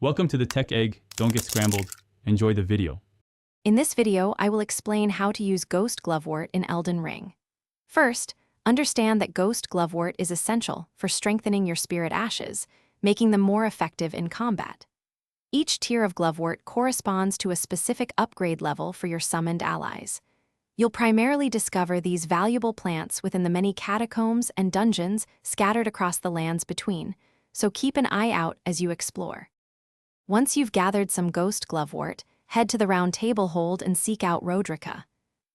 Welcome to the Tech Egg. Don't get scrambled. Enjoy the video. In this video, I will explain how to use Ghost Glovewort in Elden Ring. First, understand that Ghost Glovewort is essential for strengthening your spirit ashes, making them more effective in combat. Each tier of Glovewort corresponds to a specific upgrade level for your summoned allies. You'll primarily discover these valuable plants within the many catacombs and dungeons scattered across the lands between, so keep an eye out as you explore. Once you've gathered some Ghost Glovewort, head to the Round Table Hold and seek out Roderica.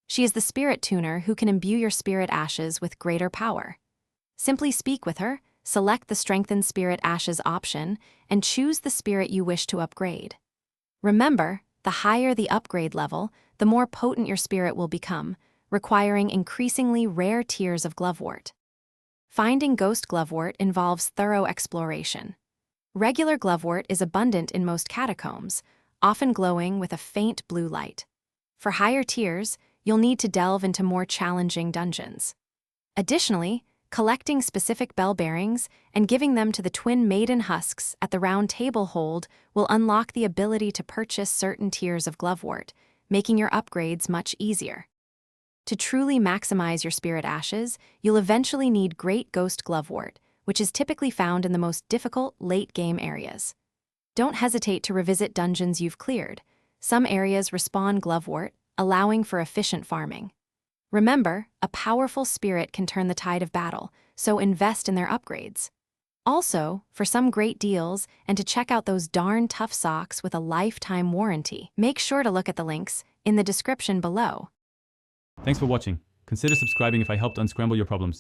She is the spirit tuner who can imbue your spirit ashes with greater power. Simply speak with her, select the Strengthen Spirit Ashes option, and choose the spirit you wish to upgrade. Remember, the higher the upgrade level, the more potent your spirit will become, requiring increasingly rare tiers of Glovewort. Finding Ghost Glovewort involves thorough exploration. Regular Glovewort is abundant in most catacombs, often glowing with a faint blue light. For higher tiers, you'll need to delve into more challenging dungeons. Additionally, collecting specific bell bearings and giving them to the twin maiden husks at the Round Table Hold will unlock the ability to purchase certain tiers of Glovewort, making your upgrades much easier. To truly maximize your spirit ashes, you'll eventually need Great Ghost Glovewort, which is typically found in the most difficult late-game areas. Don't hesitate to revisit dungeons you've cleared. Some areas respawn Glovewort, allowing for efficient farming. Remember, a powerful spirit can turn the tide of battle, so invest in their upgrades. Also, for some great deals and to check out those darn tough socks with a lifetime warranty, make sure to look at the links in the description below. Thanks for watching. Consider subscribing if I helped unscramble your problems.